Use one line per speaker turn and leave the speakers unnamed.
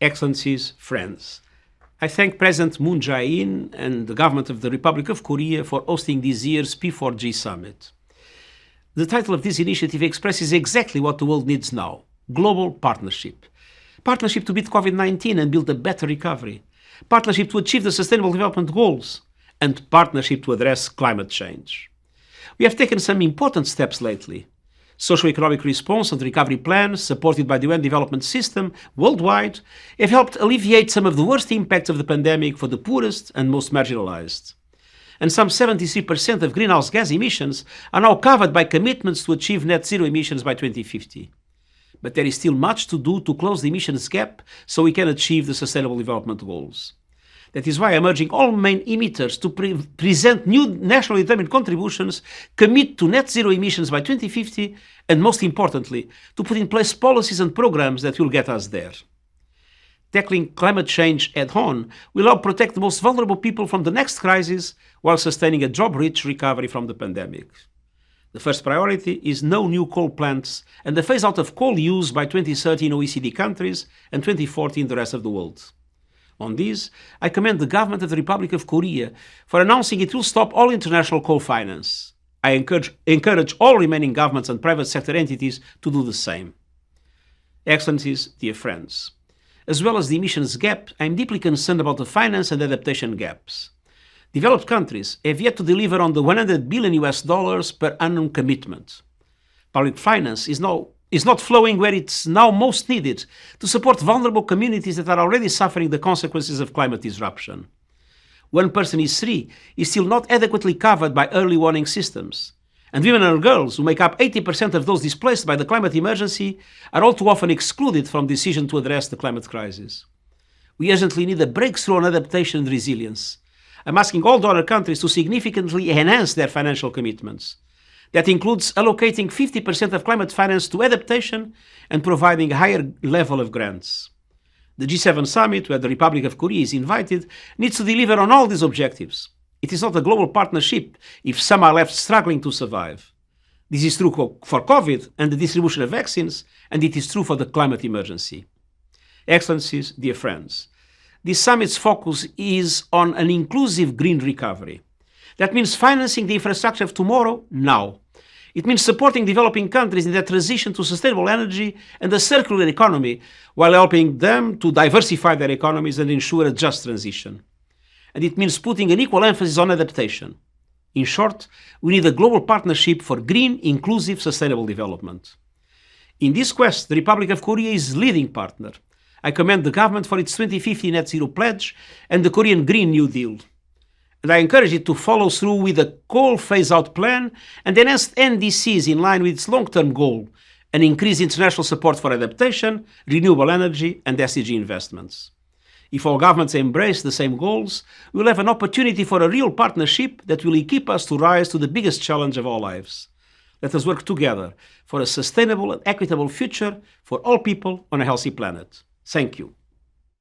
Excellencies, friends, I thank President Moon Jae-in and the government of the Republic of Korea for hosting this year's P4G summit. The title of this initiative expresses exactly what the world needs now: global partnership. Partnership to beat COVID-19 and build a better recovery. Partnership to achieve the Sustainable Development Goals. And partnership to address climate change. We have taken some important steps lately. Socio-economic response and recovery plans, supported by the UN Development System worldwide, have helped alleviate some of the worst impacts of the pandemic for the poorest and most marginalized. And some 73% of greenhouse gas emissions are now covered by commitments to achieve net zero emissions by 2050. But there is still much to do to close the emissions gap so we can achieve the Sustainable Development Goals. That is why I'm urging all main emitters to present new nationally determined contributions, commit to net zero emissions by 2050, and most importantly, to put in place policies and programs that will get us there. Tackling climate change head-on will help protect the most vulnerable people from the next crisis while sustaining a job-rich recovery from the pandemic. The first priority is no new coal plants and the phase-out of coal use by 2030 in OECD countries and 2040 in the rest of the world. On this, I commend the government of the Republic of Korea for announcing it will stop all international coal finance. I encourage all remaining governments and private sector entities to do the same. Excellencies, dear friends, as well as the emissions gap, I am deeply concerned about the finance and adaptation gaps. Developed countries have yet to deliver on the $100 billion per annum commitment. Public finance is not flowing where it's now most needed to support vulnerable communities that are already suffering the consequences of climate disruption. 1 person in 3 is still not adequately covered by early warning systems. And women and girls, who make up 80% of those displaced by the climate emergency, are all too often excluded from the decision to address the climate crisis. We urgently need a breakthrough on adaptation and resilience. I'm asking all donor countries to significantly enhance their financial commitments. That includes allocating 50% of climate finance to adaptation and providing a higher level of grants. The G7 summit, where the Republic of Korea is invited, needs to deliver on all these objectives. It is not a global partnership if some are left struggling to survive. This is true for COVID and the distribution of vaccines, and it is true for the climate emergency. Excellencies, dear friends, this summit's focus is on an inclusive green recovery. That means financing the infrastructure of tomorrow, now. It means supporting developing countries in their transition to sustainable energy and a circular economy, while helping them to diversify their economies and ensure a just transition. And it means putting an equal emphasis on adaptation. In short, we need a global partnership for green, inclusive, sustainable development. In this quest, the Republic of Korea is leading partner. I commend the government for its 2050 net zero pledge and the Korean Green New Deal. And I encourage it to follow through with a coal phase-out plan and enhanced NDCs in line with its long-term goal, and increase international support for adaptation, renewable energy, and SDG investments. If all governments embrace the same goals, we will have an opportunity for a real partnership that will equip us to rise to the biggest challenge of our lives. Let us work together for a sustainable and equitable future for all people on a healthy planet. Thank you.